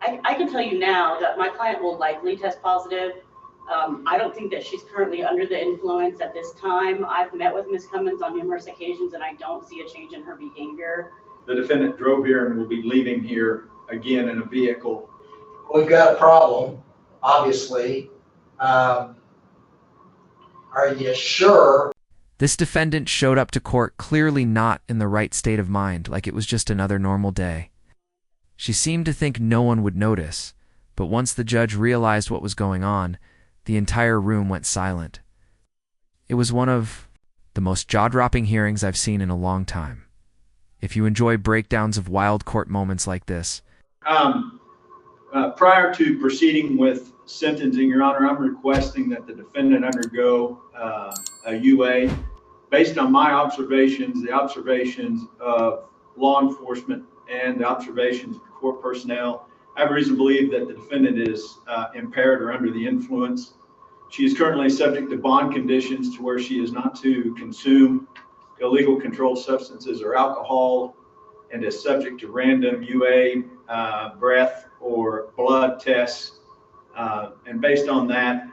I can tell you now that my client will likely test positive. I don't think that she's currently under the influence at this time. I've met with Ms. Cummins on numerous occasions, and I don't see a change in her behavior. The defendant drove here and will be leaving here again in a vehicle. We've got a problem, obviously. Are you sure? This defendant showed up to court clearly not in the right state of mind, like it was just another normal day. She seemed to think no one would notice, but once the judge realized what was going on, the entire room went silent. It was one of the most jaw-dropping hearings I've seen in a long time. If you enjoy breakdowns of wild court moments like this. Prior to proceeding with sentencing, Your Honor, I'm requesting that the defendant undergo a UA based on my observations, the observations of law enforcement, and the observations of court personnel. I have reason to believe that the defendant is impaired or under the influence. She is currently subject to bond conditions to where she is not to consume illegal controlled substances or alcohol, and is subject to random UA, breath or blood tests. And based on that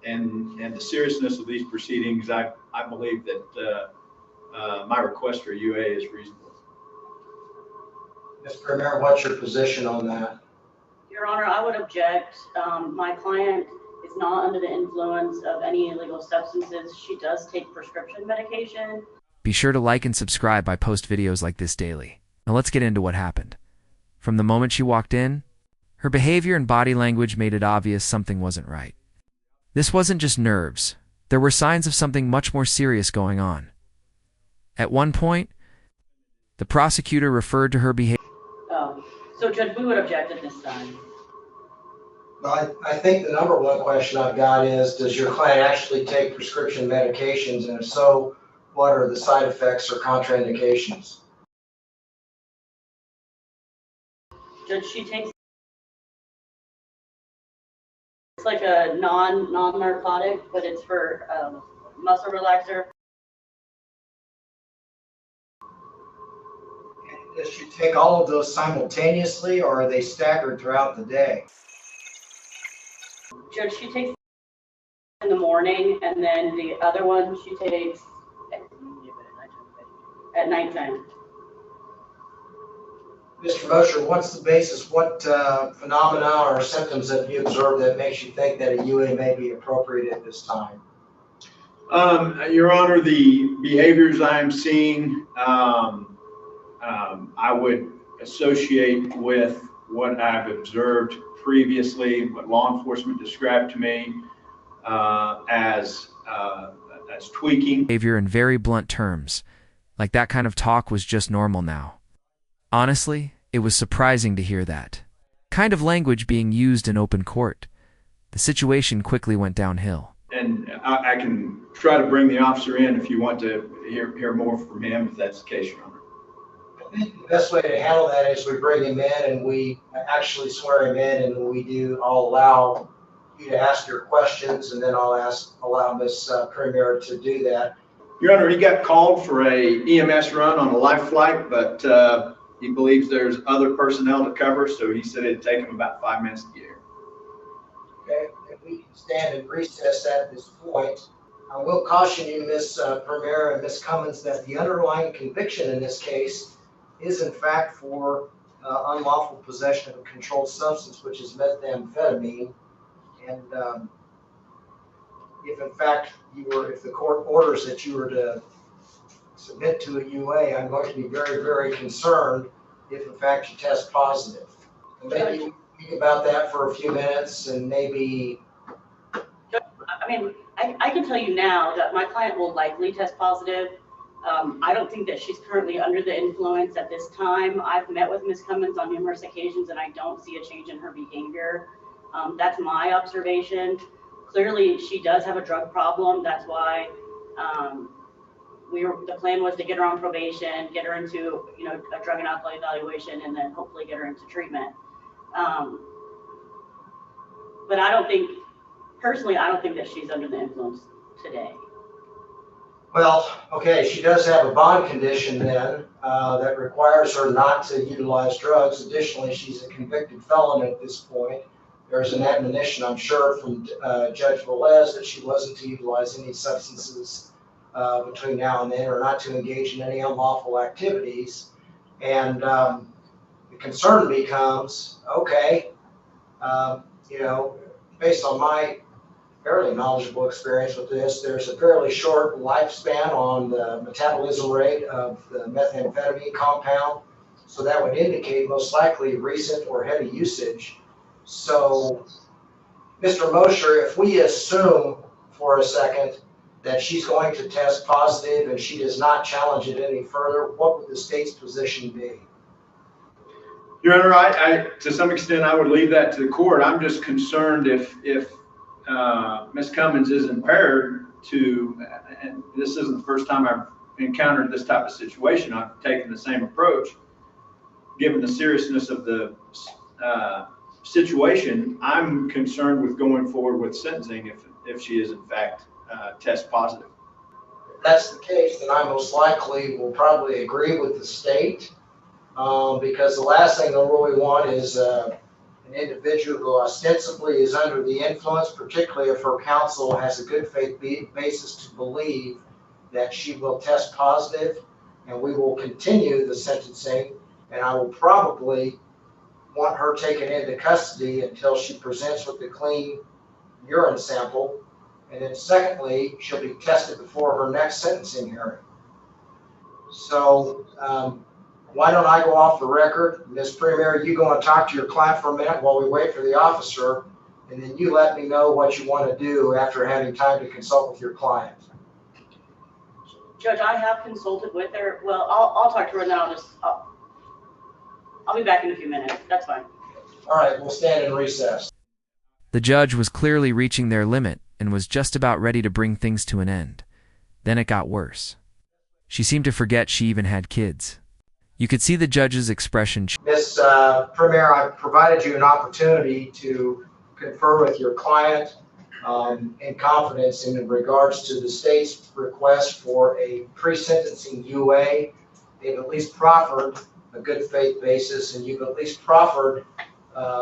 and the seriousness of these proceedings, I believe that my request for UA is reasonable. Mr. Premier, what's your position on that? Your Honor, I would object. My client is not under the influence of any illegal substances. She does take prescription medication. Be sure to like and subscribe. I post videos like this daily. Now let's get into what happened. From the moment she walked in, her behavior and body language made it obvious something wasn't right. This wasn't just nerves. There were signs of something much more serious going on. At one point, the prosecutor referred to her behavior. So Judge, we would object at this time. Well, I think the number one question I've got is, does your client actually take prescription medications? And if so, what are the side effects or contraindications? Judge, she takes, it's like a non-narcotic, but it's for muscle relaxer. Does she take all of those simultaneously, or are they staggered throughout the day? Judge, she takes in the morning, and then the other one she takes at nighttime. Mr. Mosher, what's the basis? What phenomena or symptoms have you observed that makes you think that a UA may be appropriate at this time? Your Honor, the behaviors I'm seeing, I would associate with what I've observed previously, what law enforcement described to me as tweaking. Behavior in very blunt terms, like that kind of talk was just normal now. Honestly, it was surprising to hear that kind of language being used in open court. The situation quickly went downhill. And I can try to bring the officer in if you want to hear more from him, if that's the case, Your Honor. I think the best way to handle that is we bring him in and we actually swear him in, and I'll allow you to ask your questions, and then I'll allow Ms. Premier to do that. Your Honor, he got called for a EMS run on a life flight, but he believes there's other personnel to cover, so he said it'd take him about 5 minutes to get here. Okay, if we can stand in recess at this point, I will caution you, Ms. Premier and Ms. Cummins, that the underlying conviction in this case is in fact for unlawful possession of a controlled substance, which is methamphetamine. And if in fact if the court orders that you were to submit to a UA, I'm going to be very, very concerned if in fact you test positive. And maybe you think about that for a few minutes, and maybe. I mean, I can tell you now that my client will likely test positive. I don't think that she's currently under the influence at this time. I've met with Ms. Cummins on numerous occasions, and I don't see a change in her behavior. That's my observation. Clearly, she does have a drug problem. That's why the plan was to get her on probation, get her into a drug and alcohol evaluation, and then hopefully get her into treatment. But I don't think, personally, I don't think that she's under the influence today. Well, okay, she does have a bond condition then that requires her not to utilize drugs. Additionally, she's a convicted felon at this point. There's an admonition, I'm sure, from Judge Velez that she wasn't to utilize any substances between now and then, or not to engage in any unlawful activities. And the concern becomes, okay, you know, based on my fairly knowledgeable experience with this, there's a fairly short lifespan on the metabolism rate of the methamphetamine compound. So that would indicate most likely recent or heavy usage. So, Mr. Mosher, if we assume for a second that she's going to test positive and she does not challenge it any further, what would the state's position be? Your Honor, I to some extent, I would leave that to the court. I'm just concerned if Ms. Cummins is impaired to, and this isn't the first time I've encountered this type of situation. I've taken the same approach. Given the seriousness of the situation, I'm concerned with going forward with sentencing if she is in fact test positive. If that's the case, then I most likely will probably agree with the state because the last thing they'll really want is an individual who ostensibly is under the influence, particularly if her counsel has a good faith basis to believe that she will test positive, and we will continue the sentencing, and I will probably want her taken into custody until she presents with a clean urine sample. And then secondly, she'll be tested before her next sentencing hearing. So why don't I go off the record? Ms. Premier, you go and talk to your client for a minute while we wait for the officer, and then you let me know what you want to do after having time to consult with your client. Judge, I have consulted with her. Well, I'll talk to her now. I'll be back in a few minutes. That's fine. All right, we'll stand in recess. The judge was clearly reaching their limit and was just about ready to bring things to an end. Then it got worse. She seemed to forget she even had kids. You could see the judge's expression. Ms. Premier, I provided you an opportunity to confer with your client in confidence in regards to the state's request for a pre-sentencing UA. They've at least proffered a good faith basis, and you've at least proffered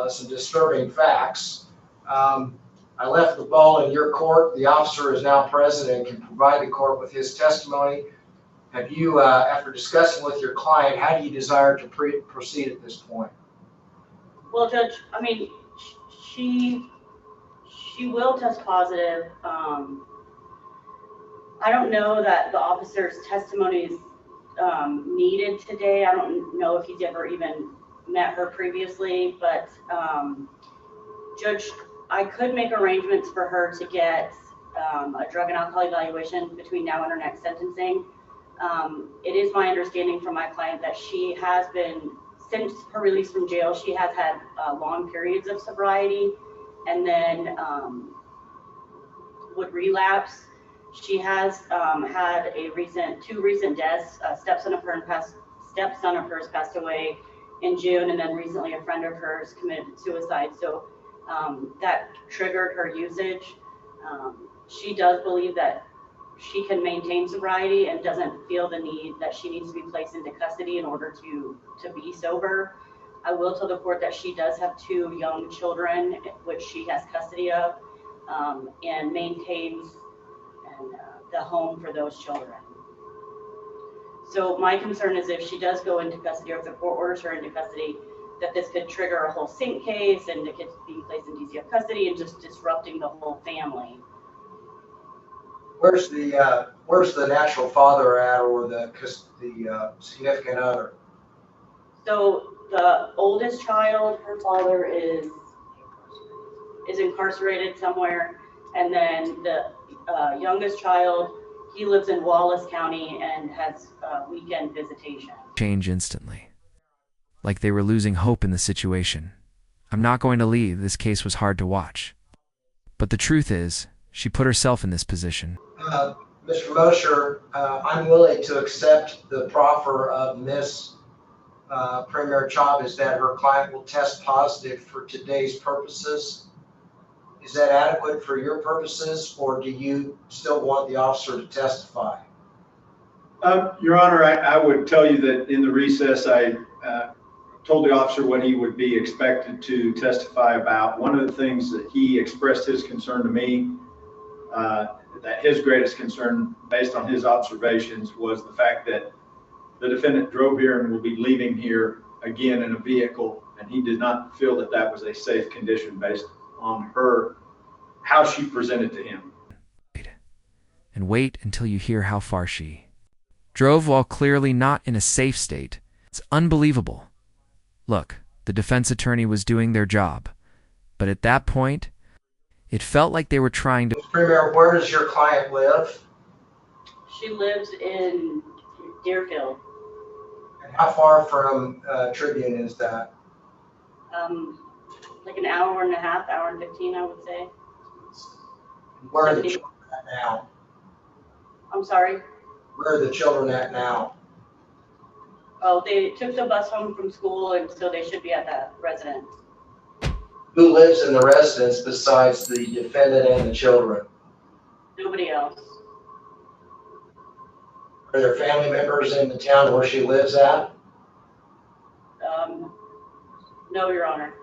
some disturbing facts. I left the ball in your court. The officer is now present and can provide the court with his testimony. Have you, after discussing with your client, how do you desire to proceed at this point? Well, Judge, I mean, she will test positive. I don't know that the officer's testimony is needed today. I don't know if he's ever even met her previously, but Judge, I could make arrangements for her to get a drug and alcohol evaluation between now and her next sentencing. It is my understanding from my client that she has been, since her release from jail, she has had long periods of sobriety and then would relapse. She has had two recent deaths. A stepson of hers passed away in June, and then recently a friend of hers committed suicide. So that triggered her usage. She does believe that she can maintain sobriety and doesn't feel the need that she needs to be placed into custody in order to be sober. I will tell the court that she does have 2 young children, which she has custody of, and maintains the home for those children. So my concern is if she does go into custody, or if the court orders her into custody, that this could trigger a whole sync case and the kids being placed in DCF custody and just disrupting the whole family. Where's the natural father at, or the significant other? So the oldest child, her father is incarcerated somewhere, and then the youngest child, he lives in Wallace County and has weekend visitation. Change instantly. Like they were losing hope in the situation. I'm not going to leave. This case was hard to watch. But the truth is, she put herself in this position. Mr. Mosher, I'm willing to accept the proffer of Ms. Premier Chavez that her client will test positive for today's purposes. Is that adequate for your purposes, or do you still want the officer to testify? Your Honor, I would tell you that in the recess, I told the officer what he would be expected to testify about. One of the things that he expressed his concern to me, that his greatest concern based on his observations was the fact that the defendant drove here and will be leaving here again in a vehicle, and he did not feel that that was a safe condition based on how she presented to him. And wait until you hear how far she drove while clearly not in a safe state. It's unbelievable. Look, the defense attorney was doing their job, but at that point, it felt like they were trying to... Mr. Premier, where does your client live? She lives in Deerfield. And how far from Tribune is that? Like an hour and a half, hour and 15, I would say. Where are the children at now? I'm sorry? Where are the children at now? Oh, they took the bus home from school, and so they should be at that residence. Who lives in the residence besides the defendant and the children? Nobody else. Are there family members in the town where she lives at? No, Your Honor.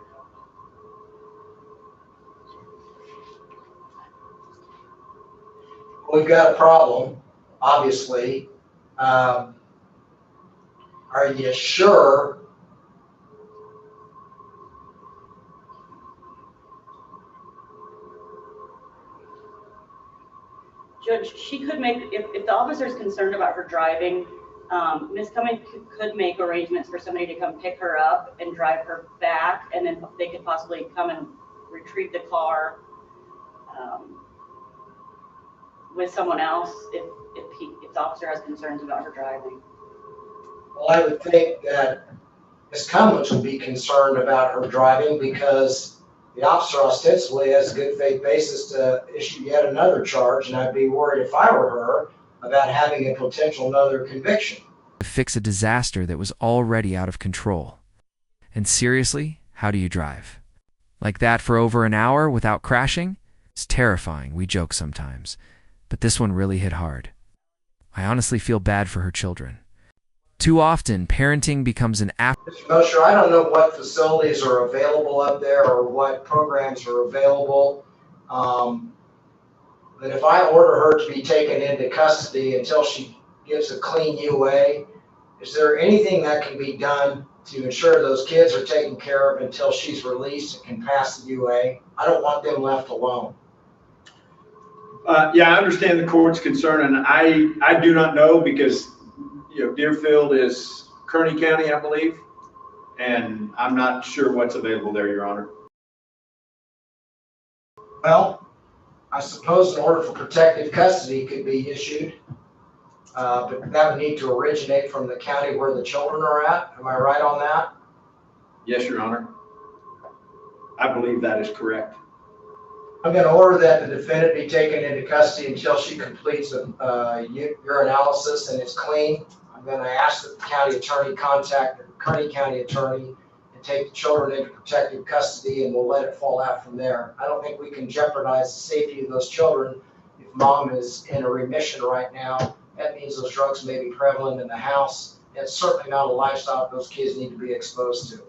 We've got a problem, obviously. Are you sure? Judge, she could make, if the officer is concerned about her driving, Ms. Cummings could make arrangements for somebody to come pick her up and drive her back, and then they could possibly come and retrieve the car with someone else if the officer has concerns about her driving. Well, I would think that Ms. Cummings would be concerned about her driving because the officer ostensibly has a good faith basis to issue yet another charge, and I'd be worried if I were her about having a potential another conviction. To fix a disaster that was already out of control. And seriously, how do you drive? Like that for over an hour without crashing? It's terrifying, we joke sometimes. But this one really hit hard. I honestly feel bad for her children. Too often, parenting becomes an Mr. Mosher, I don't know what facilities are available up there or what programs are available. But if I order her to be taken into custody until she gives a clean UA, is there anything that can be done to ensure those kids are taken care of until she's released and can pass the UA? I don't want them left alone. Yeah, I understand the court's concern, and I do not know because Deerfield is Kearney County, I believe, and I'm not sure what's available there, Your Honor. Well, I suppose an order for protective custody could be issued, but that would need to originate from the county where the children are at. Am I right on that? Yes, Your Honor. I believe that is correct. I'm going to order that the defendant be taken into custody until she completes a urinalysis and is clean. I'm going to ask that the county attorney contact the Kearney County attorney and take the children into protective custody, and we'll let it fall out from there. I don't think we can jeopardize the safety of those children if mom is in a remission right now. That means those drugs may be prevalent in the house. It's certainly not a lifestyle those kids need to be exposed to.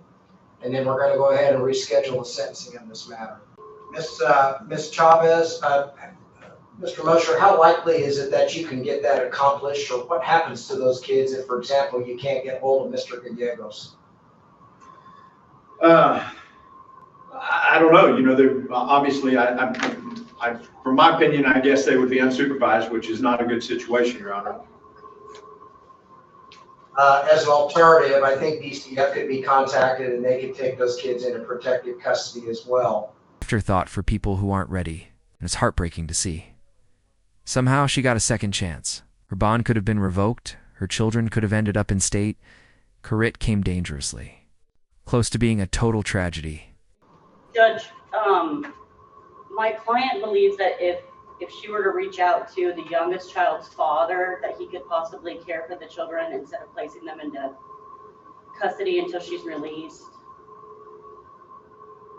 And then we're going to go ahead and reschedule the sentencing in this matter. Ms. Chavez, Mr. Mosher, how likely is it that you can get that accomplished, or what happens to those kids if, for example, you can't get hold of Mr. Gallegos? I don't know. Obviously, from my opinion, I guess they would be unsupervised, which is not a good situation, Your Honor. As an alternative, I think DCF could be contacted and they could take those kids into protective custody as well. afterthought for people who aren't ready, and it's heartbreaking to see. Somehow she got a second chance. Her bond could have been revoked, her children could have ended up in state. Corit came dangerously, close to being a total tragedy. Judge, my client believes that if she were to reach out to the youngest child's father, that he could possibly care for the children instead of placing them into custody until she's released.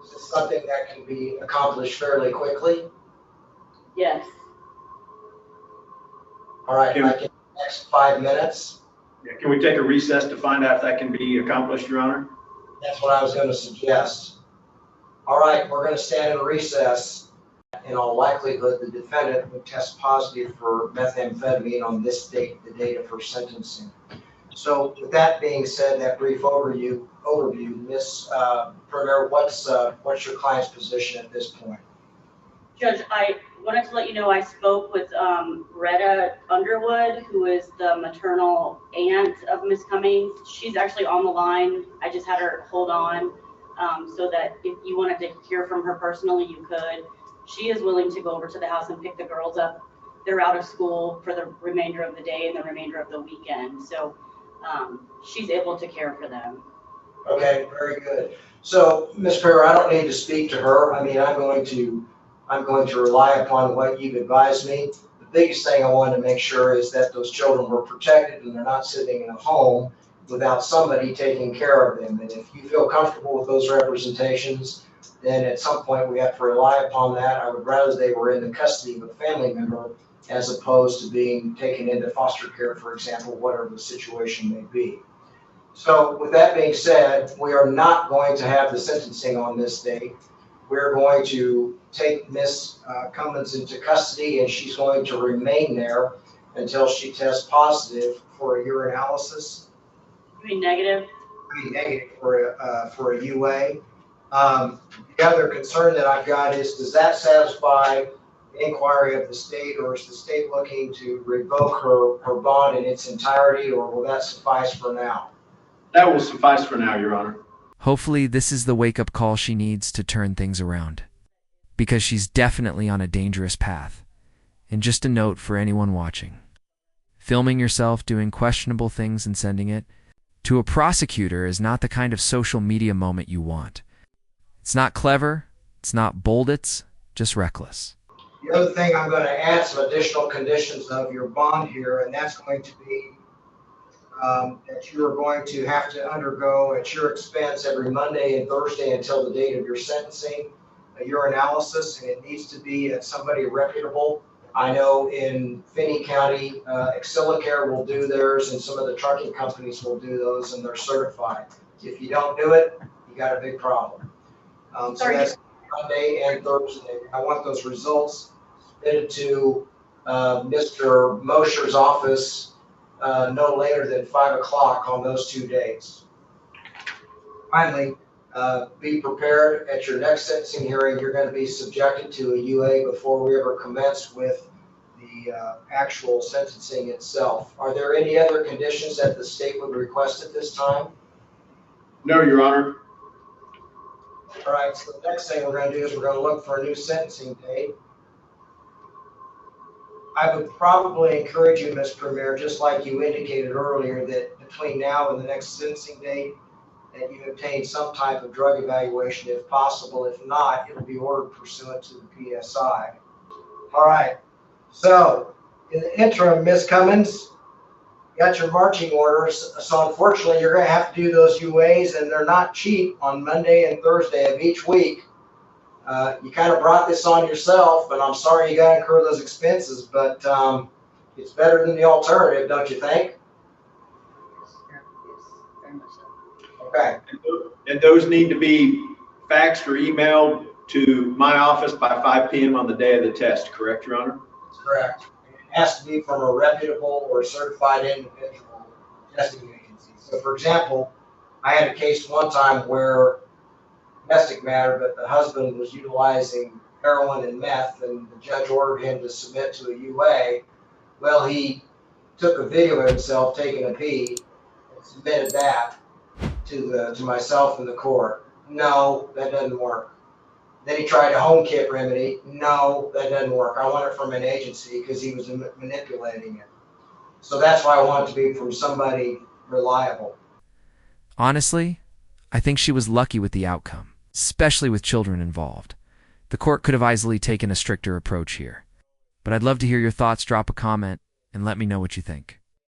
Is this something that can be accomplished fairly quickly? Yes. All right, I can next 5 minutes? Yeah, can we take a recess to find out if that can be accomplished, Your Honor? That's what I was going to suggest. All right, we're going to stand in a recess. In all likelihood, the defendant would test positive for methamphetamine on this date, the date of her sentencing. So with that being said, that brief overview, Ms. Premier, what's your client's position at this point? Judge, I wanted to let you know I spoke with Retta Underwood, who is the maternal aunt of Miss Cummings. She's actually on the line. I just had her hold on so that if you wanted to hear from her personally, you could. She is willing to go over to the house and pick the girls up. They're out of school for the remainder of the day and the remainder of the weekend. So she's able to care for them. Okay, very good. So, Ms. Perry, I don't need to speak to her. I mean, I'm going to rely upon what you've advised me. The biggest thing I wanted to make sure is that those children were protected and they're not sitting in a home without somebody taking care of them. And if you feel comfortable with those representations, then at some point we have to rely upon that. I would rather they were in the custody of a family member as opposed to being taken into foster care, for example, whatever the situation may be. So with that being said, we are not going to have the sentencing on this date. We're going to take Miss Cummins into custody, and she's going to remain there until she tests positive for a urinalysis. You mean negative? I mean negative for a UA. The other concern that I've got is, does that satisfy the inquiry of the state, or is the state looking to revoke her bond in its entirety, or will that suffice for now? That will suffice for now, Your Honor. Hopefully, this is the wake-up call she needs to turn things around, because she's definitely on a dangerous path. And just a note for anyone watching: filming yourself doing questionable things and sending it to a prosecutor is not the kind of social media moment you want. It's not clever, it's not bold, it's just reckless. The other thing, I'm going to add some additional conditions of your bond here, and that's going to be that you are going to have to undergo at your expense every Monday and Thursday until the date of your sentencing a urinalysis, and it needs to be at somebody reputable. I know in Finney County, Excelicare will do theirs, and some of the trucking companies will do those, and they're certified. If you don't do it, you got a big problem. So that's Monday and Thursday. I want those results submitted to Mr. Mosher's office no later than 5 o'clock on those 2 dates. Finally, be prepared at your next sentencing hearing. You're going to be subjected to a UA before we ever commence with the actual sentencing itself. Are there any other conditions that the state would request at this time? No, Your Honor. All right, so the next thing we're going to do is we're going to look for a new sentencing date. I would probably encourage you, Ms. Premier, just like you indicated earlier, that between now and the next sentencing date, that you obtain some type of drug evaluation if possible. If not, it will be ordered pursuant to the PSI. All right, so in the interim, Ms. Cummins, you got your marching orders. So unfortunately, you're going to have to do those UAs, and they're not cheap on Monday and Thursday of each week. You kind of brought this on yourself, and I'm sorry you got to incur those expenses, but it's better than the alternative, don't you think? Yes, very much so. Okay. And those need to be faxed or emailed to my office by 5 p.m. on the day of the test, correct, Your Honor? That's correct. It has to be from a reputable or certified individual testing agency. So, for example, I had a case one time where domestic matter, but the husband was utilizing heroin and meth, and the judge ordered him to submit to a UA. Well, he took a video of himself taking a pee and submitted that to myself and the court. No, that doesn't work. Then he tried a home kit remedy. No, that doesn't work. I want it from an agency because he was manipulating it. So that's why I want it to be from somebody reliable. Honestly, I think she was lucky with the outcome, especially with children involved. The court could have easily taken a stricter approach here. But I'd love to hear your thoughts. Drop a comment and let me know what you think.